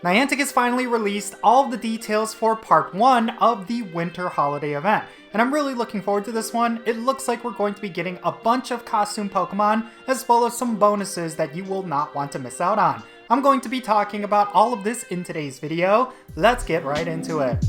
Niantic has finally released all of the details for part 1 of the winter holiday event, and I'm really looking forward to this one. It looks like we're going to be getting a bunch of costume Pokemon, as well as some bonuses that you will not want to miss out on. I'm going to be talking about all of this in today's video. Let's get right into it.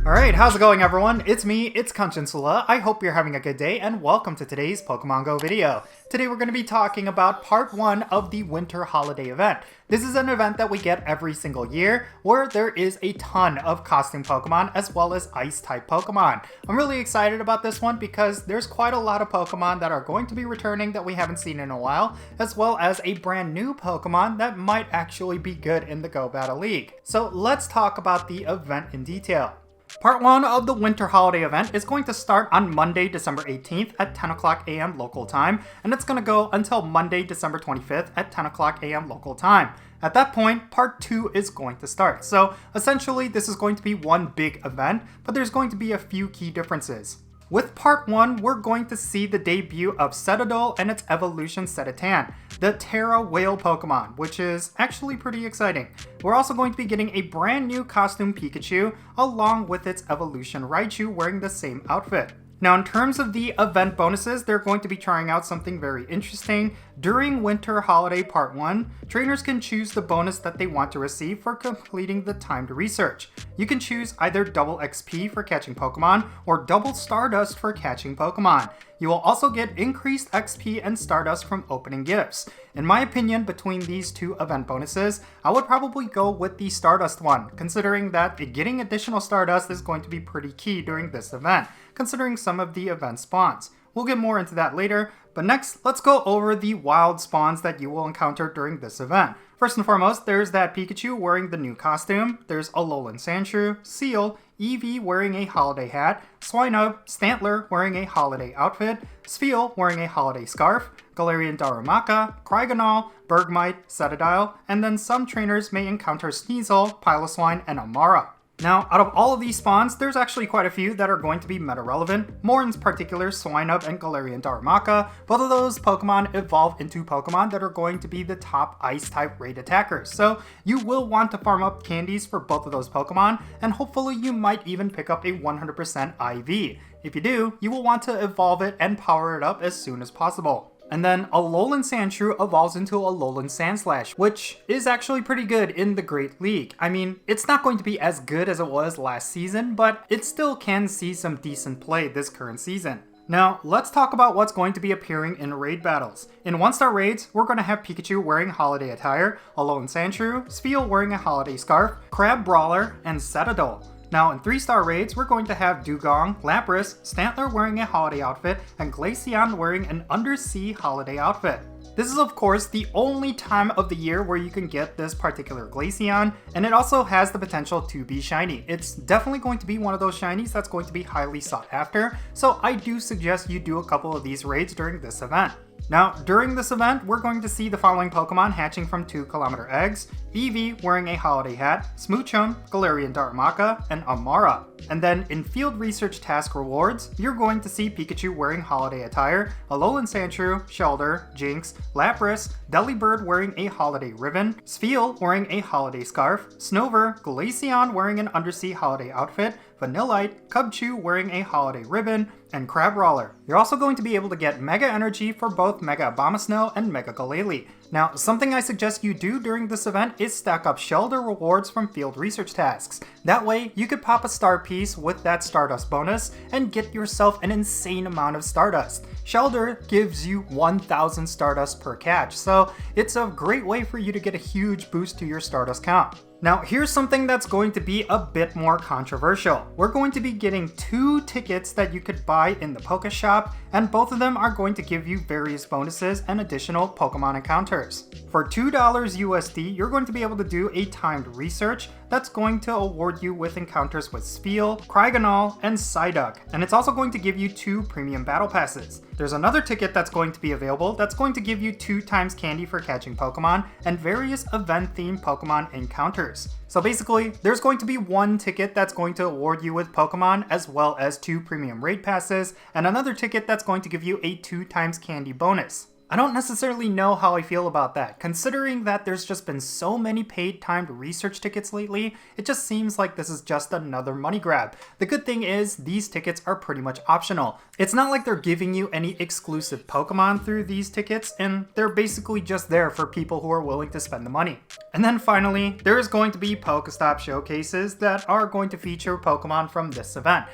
Alright, how's it going everyone? It's me, it's Jinsula. I hope you're having a good day and welcome to today's Pokemon GO video. Today we're going to be talking about part 1 of the winter holiday event. This is an event that we get every single year where there is a ton of costume Pokemon as well as ice type Pokemon. I'm really excited about this one because there's quite a lot of Pokemon that are going to be returning that we haven't seen in a while, as well as a brand new Pokemon that might actually be good in the Go Battle League. So let's talk about the event in detail. Part 1 of the winter holiday event is going to start on Monday, December 18th at 10 o'clock a.m. local time, and it's going to go until Monday, December 25th at 10 o'clock a.m. local time. At that point, part 2 is going to start. So essentially, this is going to be one big event, but there's going to be a few key differences. With part 1, we're going to see the debut of Citadel and its evolution Cetatan, the Terra Whale Pokemon, which is actually pretty exciting. We're also going to be getting a brand new costume Pikachu, along with its evolution Raichu wearing the same outfit. Now in terms of the event bonuses, they're going to be trying out something very interesting. During Winter Holiday Part 1, trainers can choose the bonus that they want to receive for completing the timed research. You can choose either double XP for catching Pokemon or double Stardust for catching Pokemon. You will also get increased XP and Stardust from opening gifts. In my opinion, between these two event bonuses, I would probably go with the Stardust one, considering that getting additional Stardust is going to be pretty key during this event, considering some of the event spawns. We'll get more into that later, but next, let's go over the wild spawns that you will encounter during this event. First and foremost, there's that Pikachu wearing the new costume, there's Alolan Sandshrew, Cheel, Eevee wearing a holiday hat, Swinub, Stantler wearing a holiday outfit, Spheal wearing a holiday scarf, Galarian Darumaka, Cryogonal, Bergmite, Cetadile, and then some trainers may encounter Sneasel, Piloswine, and Amara. Now, out of all of these spawns, there's actually quite a few that are going to be meta-relevant, more in particular Swinub and Galarian Darumaka. Both of those Pokemon evolve into Pokemon that are going to be the top Ice-type raid attackers, so you will want to farm up candies for both of those Pokemon, and hopefully you might even pick up a 100% IV. If you do, you will want to evolve it and power it up as soon as possible. And then Alolan Sandshrew evolves into Alolan Sandslash, which is actually pretty good in the Great League. I mean, it's not going to be as good as it was last season, but it still can see some decent play this current season. Now, let's talk about what's going to be appearing in raid battles. In 1-star raids, we're going to have Pikachu wearing holiday attire, Alolan Sandshrew, Spheal wearing a holiday scarf, Crab Brawler, and Citadel. Now in 3-star raids, we're going to have Dugong, Lapras, Stantler wearing a holiday outfit, and Glaceon wearing an undersea holiday outfit. This is of course the only time of the year where you can get this particular Glaceon, and it also has the potential to be shiny. It's definitely going to be one of those shinies that's going to be highly sought after, so I do suggest you do a couple of these raids during this event. Now, during this event, we're going to see the following Pokemon hatching from 2-kilometer eggs: Eevee wearing a holiday hat, Smoochum, Galarian Darumaka, and Amara. And then in field research task rewards, you're going to see Pikachu wearing holiday attire, Alolan Sandshrew, Shellder, Jinx, Lapras, Delibird wearing a holiday ribbon, Spheal wearing a holiday scarf, Snover, Glaceon wearing an undersea holiday outfit, Vanillite, Cubchoo wearing a holiday ribbon, and Crabrawler. You're also going to be able to get Mega Energy for both Mega Abomasnow and Mega Glalie. Now, something I suggest you do during this event is stack up Shellder rewards from field research tasks. That way, you could pop a star piece with that Stardust bonus and get yourself an insane amount of Stardust. Shellder gives you 1,000 Stardust per catch, so it's a great way for you to get a huge boost to your Stardust count. Now, here's something that's going to be a bit more controversial. We're going to be getting 2 tickets that you could buy in the Poké Shop, and both of them are going to give you various bonuses and additional Pokemon encounters. For $2 USD, you're going to be able to do a timed research that's going to award you with encounters with Spheal, Cryogonal, and Psyduck, and it's also going to give you 2 premium battle passes. There's another ticket that's going to be available that's going to give you 2 times candy for catching Pokemon and various event-themed Pokemon encounters. So basically, there's going to be 1 ticket that's going to award you with Pokemon as well as 2 premium raid passes, and another ticket that's going to give you a 2 times candy bonus. I don't necessarily know how I feel about that. Considering that there's just been so many paid timed research tickets lately, it just seems like this is just another money grab. The good thing is, these tickets are pretty much optional. It's not like they're giving you any exclusive Pokemon through these tickets, and they're basically just there for people who are willing to spend the money. And then finally, there is going to be Pokestop showcases that are going to feature Pokemon from this event.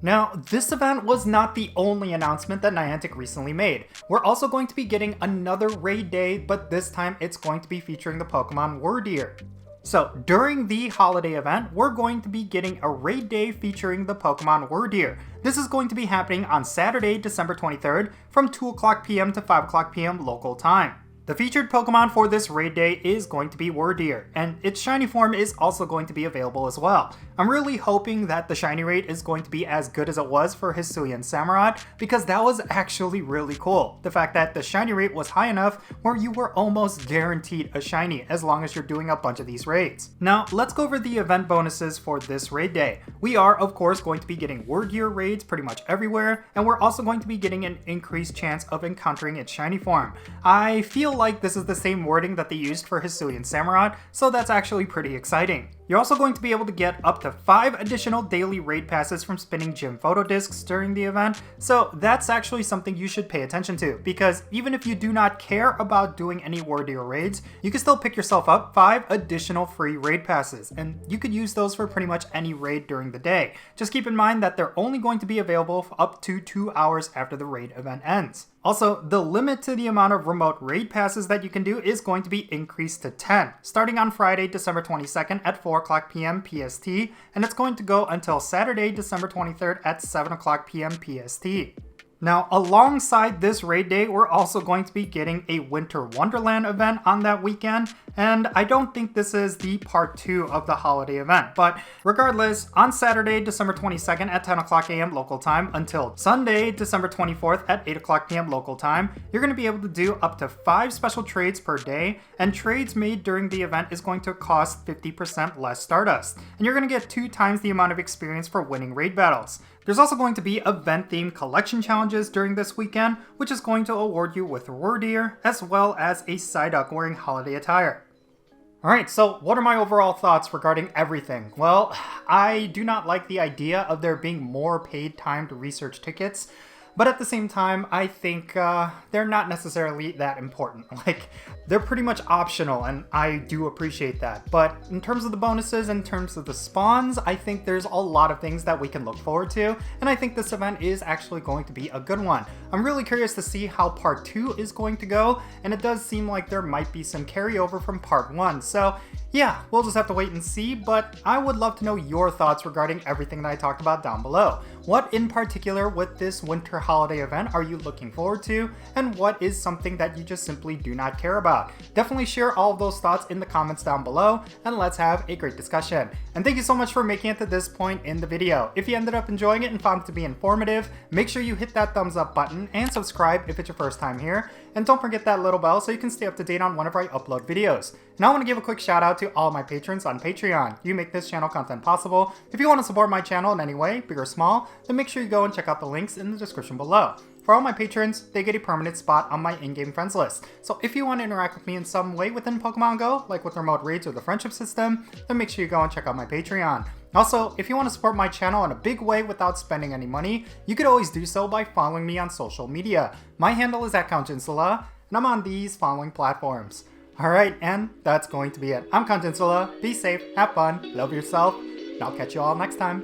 Now, this event was not the only announcement that Niantic recently made. We're also going to be getting another raid day, but this time it's going to be featuring the Pokemon Wyrdeer. So, during the holiday event, we're going to be getting a raid day featuring the Pokemon Wyrdeer. This is going to be happening on Saturday, December 23rd from 2 o'clock p.m. to 5 o'clock p.m. local time. The featured Pokemon for this raid day is going to be Wyrdeer, and its shiny form is also going to be available as well. I'm really hoping that the shiny rate is going to be as good as it was for Hisuian Samurott, because that was actually really cool. The fact that the shiny rate was high enough where you were almost guaranteed a shiny as long as you're doing a bunch of these raids. Now, let's go over the event bonuses for this raid day. We are, of course, going to be getting Wyrdeer raids pretty much everywhere, and we're also going to be getting an increased chance of encountering its shiny form. I feel like this is the same wording that they used for Hisuian Samurott, so that's actually pretty exciting. You're also going to be able to get up to 5 additional daily raid passes from spinning gym photo discs during the event, so that's actually something you should pay attention to, because even if you do not care about doing any Wyrdeer raids, you can still pick yourself up 5 additional free raid passes, and you could use those for pretty much any raid during the day. Just keep in mind that they're only going to be available for up to 2 hours after the raid event ends. Also, the limit to the amount of remote raid passes that you can do is going to be increased to 10, starting on Friday, December 22nd at 4 o'clock p.m. PST, and it's going to go until Saturday, December 23rd at 7 o'clock p.m. PST. Now, alongside this raid day, we're also going to be getting a Winter Wonderland event on that weekend, and I don't think this is the part 2 of the holiday event, but regardless, on Saturday, December 22nd at 10 o'clock a.m. local time until Sunday, December 24th at 8 o'clock p.m. local time, you're going to be able to do up to 5 special trades per day, and trades made during the event is going to cost 50% less Stardust, and you're going to get 2 times the amount of experience for winning raid battles. There's also going to be event-themed collection challenges during this weekend, which is going to award you with Wyrdeer, as well as a Psyduck wearing holiday attire. Alright, so what are my overall thoughts regarding everything? Well, I do not like the idea of there being more paid timed research tickets, but at the same time, I think they're not necessarily that important. Like, they're pretty much optional, and I do appreciate that. But in terms of the bonuses, in terms of the spawns, I think there's a lot of things that we can look forward to, and I think this event is actually going to be a good one. I'm really curious to see how part 2 is going to go, and it does seem like there might be some carryover from part 1, so yeah, we'll just have to wait and see, but I would love to know your thoughts regarding everything that I talked about down below. What in particular with this winter holiday event are you looking forward to, and what is something that you just simply do not care about? Definitely share all of those thoughts in the comments down below, and let's have a great discussion. And thank you so much for making it to this point in the video. If you ended up enjoying it and found it to be informative, make sure you hit that thumbs up button and subscribe if it's your first time here. And don't forget that little bell so you can stay up to date on whenever I upload videos. And I want to give a quick shout out to all my patrons on Patreon. You make this channel content possible. If you want to support my channel in any way, big or small, then make sure you go and check out the links in the description below. For all my patrons, they get a permanent spot on my in-game friends list. So if you want to interact with me in some way within Pokemon GO, like with remote raids or the friendship system, then make sure you go and check out my Patreon. Also, if you want to support my channel in a big way without spending any money, you could always do so by following me on social media. My handle is @Jinsula, and I'm on these following platforms. Alright, and that's going to be it. I'm Jinsula. Be safe, have fun, love yourself, and I'll catch you all next time.